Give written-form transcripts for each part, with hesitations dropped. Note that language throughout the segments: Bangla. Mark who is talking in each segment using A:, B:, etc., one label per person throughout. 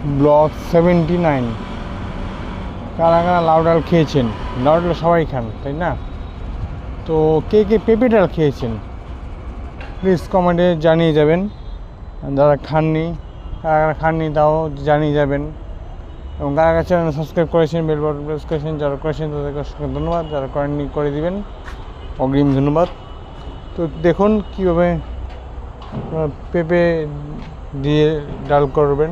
A: ব্লক 79। কারা কারা লাউ ডাল খেয়েছেন? লাউ ডাল সবাই খান, তাই না? তো কে কে পেঁপে ডাল খেয়েছেন প্লিজ কমেন্টে জানিয়ে যাবেন। যারা খাননি, কারা কারা খাননি তাও জানিয়ে যাবেন। এবং কারা কারা চ্যানেল সাবস্ক্রাইব করেছেন, বেল বাটন প্রেস করেছেন, যারা করেছেন তাদেরকে অসংখ্য ধন্যবাদ, যারা করেননি করে দিবেন, অগ্রিম ধন্যবাদ। তো দেখুন কীভাবে পেঁপে দিয়ে ডাল করবেন,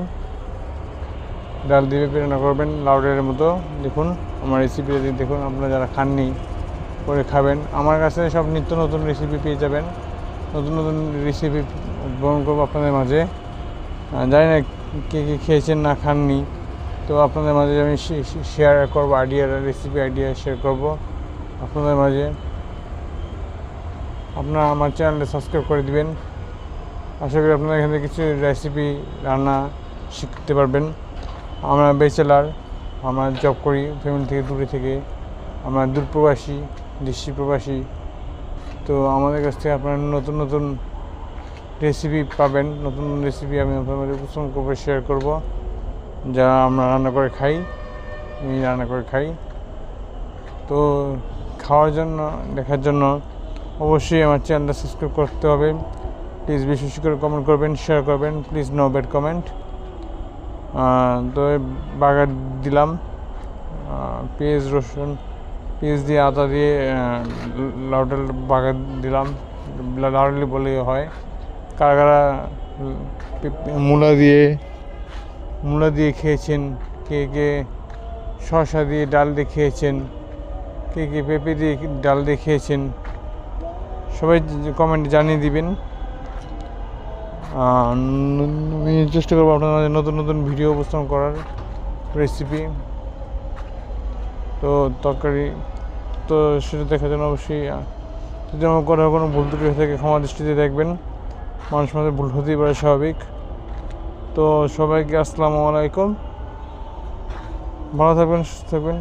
A: ডাল দিয়ে পেঁপে রান্না করবেন লাউ ডালের মতো। দেখুন আমার রেসিপিটা দেখুন, আপনারা যারা খাননি করে খাবেন। আমার কাছে সব নিত্য নতুন রেসিপি পেয়ে যাবেন, নতুন নতুন রেসিপি গ্রহণ করবো আপনাদের মাঝে। জানি না কে কে খেয়েছেন না খাননি, তো আপনাদের মাঝে আমি শেয়ার করবো, রেসিপি আইডিয়া শেয়ার করবো আপনাদের মাঝে। আপনারা আমার চ্যানেলে সাবস্ক্রাইব করে দিবেন। আশা করি আপনারা এখান থেকে কিছু রেসিপি রান্না শিখতে পারবেন। আমরা ব্যাচেলার, আমরা জব করি ফ্যামিলি থেকে দূরে থেকে, আমরা দূরপ্রবাসী, দেশি প্রবাসী। তো আমাদের কাছ থেকে আপনারা নতুন নতুন রেসিপি পাবেন, নতুন রেসিপি আমি আপনাদের উপস্থাপন করবো, শেয়ার করব, যা আমরা রান্না করে খাই, আমি রান্না করে খাই। তো খাওয়ার জন্য, দেখার জন্য অবশ্যই আমার চ্যানেলটা সাবস্ক্রাইব করতে হবে। প্লিজ বেশি বেশি করে কমেন্ট করবেন, শেয়ার করবেন, প্লিজ নো ব্যাড কমেন্ট। তো বাগার দিলাম পেঁয়াজ রসুন, পেঁয়াজ দিয়ে আদা দিয়ে লাউ ডাল বাগার দিলাম, লাউ ডাল বলে হয়। কারা কারা মূলা দিয়ে খেয়েছেন, কে কে শসা দিয়ে ডাল দিয়ে খেয়েছেন, কে কে পেঁপে দিয়ে ডাল দিয়ে খেয়েছেন, সবাই কমেন্টে জানিয়ে দিবেন। আমি চেষ্টা করবো আপনার মাঝে নতুন নতুন ভিডিও উপস্থাপন করার, রেসিপি। তো তরকারি তো সেটা দেখার জন্য অবশ্যই যদি আমার কোনো ভুল ত্রুটি হয়ে থাকে ক্ষমা দৃষ্টিতে দেখবেন। মানুষ মাঝে ভুল হতেই পারে, স্বাভাবিক। তো সবাইকে আসসালামু আলাইকুম, ভালো থাকবেন, সুস্থ থাকবেন।